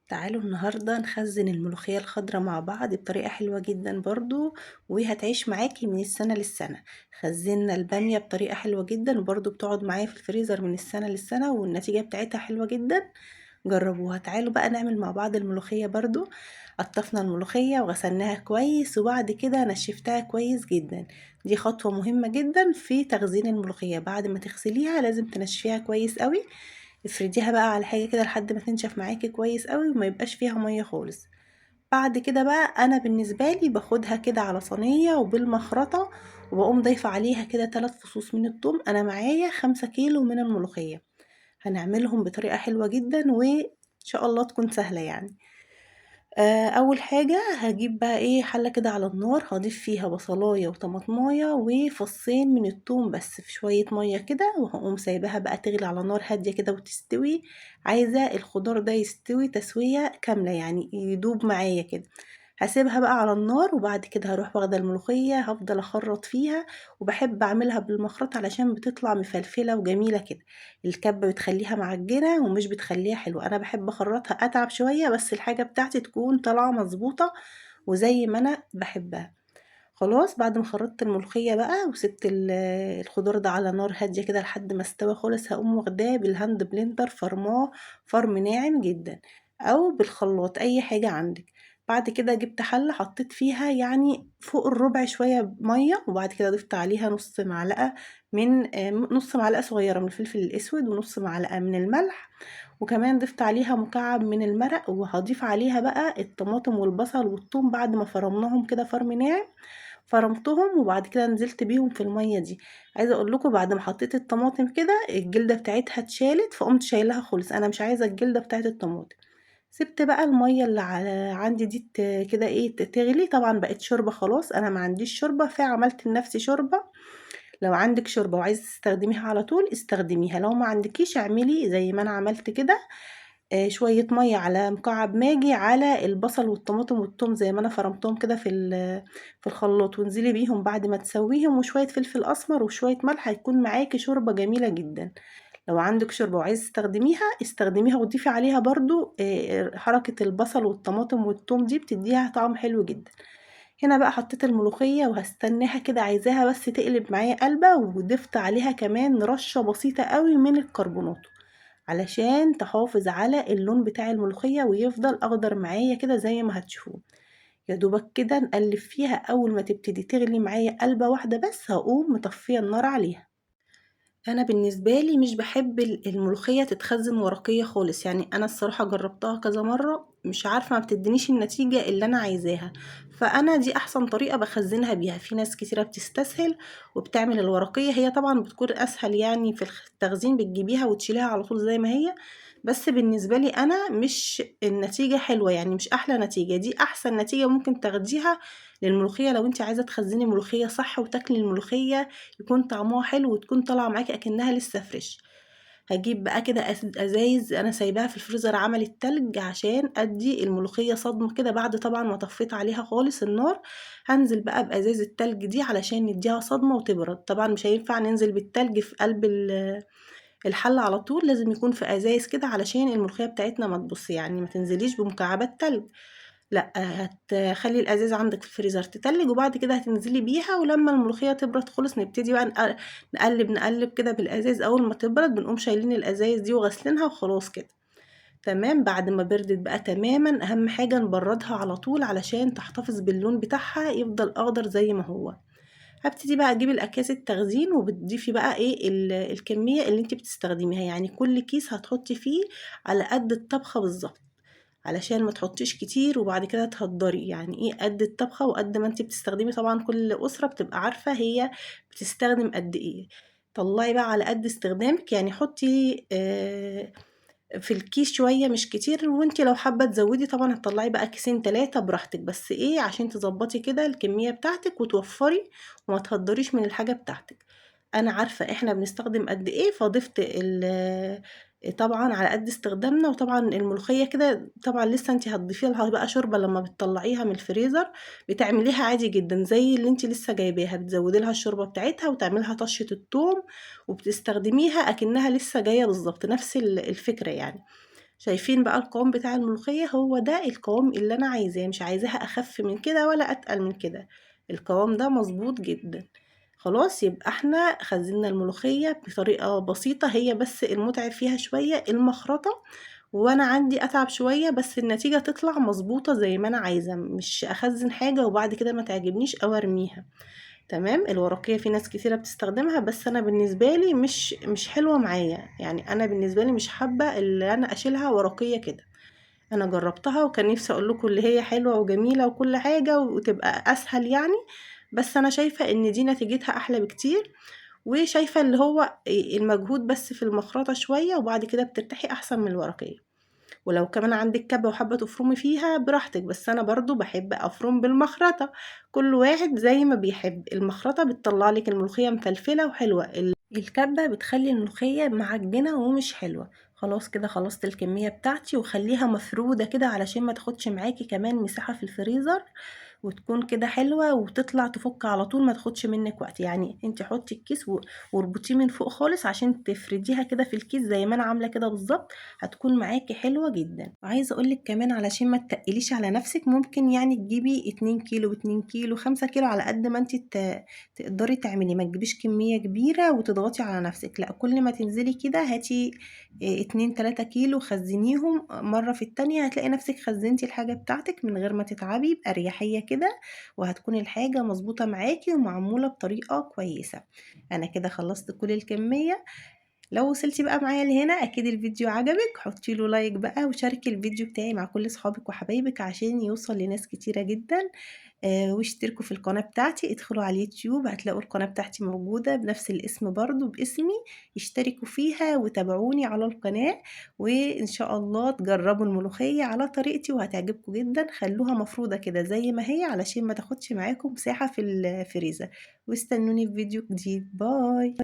تعالوا النهاردة نخزن الملوخية الخضراء مع بعض بطريقة حلوة جدا برضو، وهتعيش معاكي من السنة للسنة. خزنا البامية بطريقة حلوة جدا وبرضو بتقعد معايا في الفريزر من السنة للسنة، والنتيجة بتاعتها حلوة جدا. جربوها. تعالوا بقى نعمل مع بعض الملوخية برضو. قطفنا الملوخية وغسلناها كويس وبعد كده نشفتها كويس جدا. دي خطوة مهمة جدا في تخزين الملوخية. بعد ما تغسليها لازم تنشفيها كويس قوي. افرديها بقى على حاجة كده لحد ما تنشف معاكي كويس قوي وما يبقاش فيها مية خالص. بعد كده بقى انا بالنسبة لي باخدها كده على صينية وبالمخرطة، وبقوم ضايفة عليها كده 3 فصوص من الثوم. انا معايا 5 كيلو من الملوخية. هنعملهم بطريقة حلوة جدا وان شاء الله تكون سهلة يعني. اول حاجة هجيب بقى ايه حلة كده على النار، هضيف فيها بصلاية وطماطماية وفصين من الثوم بس في شوية مية كده، وهقوم سايباها بقى تغلي على نار هادية كده وتستوي. عايزة الخضار ده يستوي تسوية كاملة يعني يدوب معايا كده. هسيبها بقى على النار وبعد كده هروح واخدة الملوخية هفضل اخرط فيها. وبحب اعملها بالمخرط علشان بتطلع مفلفلة وجميلة كده. الكبة بتخليها معجنة ومش بتخليها حلوة. انا بحب اخرطها اتعب شوية بس الحاجة بتاعتي تكون طالعة مظبوطة وزي ما انا بحبها. خلاص بعد ما خرطت الملوخية بقى وسبت الخضار ده على نار هادية كده لحد ما استوى خالص، هقوم واخداه بالهاند بلندر فرماه فرم ناعم جدا، او بالخلاط اي حاجة عندك. بعد كده جبت حلة حطيت فيها يعني فوق الربع شوية مية، وبعد كده ضفت عليها نص معلقة من نص معلقة صغيرة من الفلفل الأسود ونص معلقة من الملح. وكمان ضفت عليها مكعب من المرق، وهضيف عليها بقى الطماطم والبصل والثوم بعد ما فرمناهم كده فرم ناعم. فرمتهم وبعد كده نزلت بيهم في المية دي. عايزة اقول لكم بعد ما حطيت الطماطم كده الجلدة بتاعتها اتشالت، فقمت شايلها خالص. انا مش عايزة الجلدة بتاعت الطماطم. سبت بقى المية اللي عندي دي كده ايه تغلي. طبعا بقت شوربة خلاص، انا ما عنديش شوربة فعملت لنفسي شوربة. لو عندك شوربة وعايزة تستخدميها على طول استخدميها، لو ما عندكيش اعملي زي ما انا عملت كده. شوية مية على مكعب ماجي على البصل والطماطم والثوم زي ما انا فرمتهم كده في الخلاط، وانزلي بيهم بعد ما تسويهم وشوية فلفل اسمر وشوية ملح، هيكون معاكي شوربة جميلة جدا. لو عندك شوربة وعايزة تستخدميها استخدميها وتضيفي عليها برضو حركة البصل والطماطم والثوم دي بتديها طعم حلو جدا. هنا بقى حطيت الملوخية وهستناها كده، عايزاها بس تقلب معايا قلبة، وضفت عليها كمان رشة بسيطة قوي من الكربونات علشان تحافظ على اللون بتاع الملوخية ويفضل اخضر معايا كده زي ما هتشوفوه. يا دوبك كده نقلب فيها، اول ما تبتدي تغلي معايا قلبة واحدة بس هقوم مطفية النار عليها. انا بالنسبه لي مش بحب الملوخيه تتخزن ورقيه خالص، يعني انا الصراحه جربتها كذا مره مش عارفه ما بتدينيش النتيجه اللي انا عايزاها. فانا دي احسن طريقه بخزنها بيها. في ناس كتيره بتستسهل وبتعمل الورقيه، هي طبعا بتكون اسهل يعني في التخزين، بتجيبيها وتشيليها على طول زي ما هي. بس بالنسبه لي انا مش النتيجه حلوه، يعني مش احلى نتيجه. دي احسن نتيجه ممكن تاخديها للملوخيه لو انت عايزه تخزني ملوخيه صح وتاكلي الملوخيه يكون طعمها حلو وتكون طالعه معاكي اكنها لسه فريش. هجيب بقى كده ازايز انا سايباها في الفريزر عملت تلج عشان ادي الملوخيه صدمه كده بعد طبعا ما طفيت عليها خالص النار. هنزل بقى بازاز التلج دي علشان نديها صدمه وتبرد. طبعا مش هينفع ننزل بالتلج في قلب الحله على طول، لازم يكون في ازايز كده علشان الملوخيه بتاعتنا ما تبص، يعني ما تنزليش بمكعبات تلج. لأ، هتخلّي الأزاز عندِك في الفريزر تتلج وبعد كده هتنزلي بيها، ولمّا الملوخية تبرد خالص نبتدي بقى نقلّب كده بالأزاز. أول ما تبرد بنقوم شايلين الأزايز دي وغاسلينها وخلاص كده. تمام. بعد ما بردت بقى تمامًا، أهم حاجة نبردها على طول علشان تحتفظ باللون بتاعها يفضل أخضر زي ما هو. هابتدي بقى أجيب الأكياس التخزين وبتضيفي بقى إيه الكمية اللي أنتِ بتستخدميها، يعني كل كيس هتحطي فيه على قد الطبخة بالضبط. علشان ما تحطيش كتير وبعد كده تهدري، يعني ايه قد الطبخة وقد ما انتي بتستخدمي. طبعا كل أسرة بتبقى عارفة هي بتستخدم قد ايه. طلعي بقى على قد استخدامك، يعني حطي في الكيس شوية مش كتير، وانتي لو حابة تزودي طبعا هتطلعي بقى كيسين 3 براحتك، بس ايه عشان تظبطي كده الكمية بتاعتك وتوفري وما تهدريش من الحاجة بتاعتك. انا عارفة احنا بنستخدم قد ايه فضفت طبعا على قد استخدامنا. وطبعا الملوخية كده طبعا لسه انت هتضيفي لها بقى شوربة لما بتطلعيها من الفريزر. بتعمليها عادي جدا زي اللي انت لسه جايباها، بتزودي لها الشوربة بتاعتها وتعملها طشة الثوم وبتستخدميها اكنها لسه جاية بالظبط نفس الفكرة يعني. شايفين بقى القوام بتاع الملوخية؟ هو ده القوام اللي أنا عايزاه، مش عايزاها أخف من كده ولا أتقل من كده، القوام ده مظبوط جدا. خلاص يبقى احنا خزنا الملوخية بطريقة بسيطة، هي بس المتعب فيها شوية المخرطة، وانا عندي اتعب شوية بس النتيجة تطلع مظبوطة زي ما انا عايزة، مش اخزن حاجة وبعد كده ما تعجبنيش او ارميها. تمام. الورقية في ناس كتيرة بتستخدمها بس انا بالنسبة لي مش حلوة معايا، يعني انا بالنسبة لي مش حابة اللي انا اشيلها ورقية كده. انا جربتها وكان نفسي اقول لكم اللي هي حلوة وجميلة وكل حاجة وتبقى اسهل يعني، بس انا شايفة ان دي نتيجتها احلى بكتير، وشايفة اللي هو المجهود بس في المخرطة شوية وبعد كده بترتاحي احسن من الورقية. ولو كمان عندك كبة وحابة تفرمي فيها براحتك، بس انا برضو بحب افرم بالمخرطة. كل واحد زي ما بيحب، المخرطة بتطلع لك الملوخية مفلفلة وحلوة، الكبة بتخلي الملوخية معجنة ومش حلوة. خلاص كده خلصت الكمية بتاعتي، وخليها مفرودة كده علشان ما تاخدش معاكي كمان مساحة في الفريزر، وتكون كده حلوة وتطلع تفك على طول، ما تاخدش منك وقت. يعني انت حطي الكيس واربطيه من فوق خالص عشان تفرديها كده في الكيس زي ما انا عاملة كده بالظبط، هتكون معاكي حلوة جدا. وعايزة اقولك كمان علشان ما تقليش على نفسك، ممكن يعني تجيبي 2 كيلو ب2 كيلو 5 كيلو على قد ما انت تقدري تعملي، ما تجيبيش كمية كبيرة وتضغطي على نفسك، لا كل ما تنزلي كده هاتي 2 3 كيلو خزنيهم مرة في التانية، هتلاقي نفسك خزنتي الحاجة بتاعتك من غير ما تتعبي، بأريحية كده، وهتكون الحاجة مظبوطة معاكي ومعمولة بطريقة كويسة. انا كده خلصت كل الكمية. لو وصلتي بقى معايا لهنا اكيد الفيديو عجبك، حطي له لايك بقى وشاركي الفيديو بتاعي مع كل صحابك وحبايبك عشان يوصل لناس كتيرة جدا. واشتركوا في القناة بتاعتي، ادخلوا على اليوتيوب هتلاقوا القناة بتاعتي موجودة بنفس الاسم برضو باسمي، اشتركوا فيها وتابعوني على القناة، وان شاء الله تجربوا الملوخية على طريقتي وهتعجبكم جدا. خلوها مفروضة كده زي ما هي علشان ما تاخدش معاكم مساحة في الفريزر، واستنوني في فيديو جديد. باي.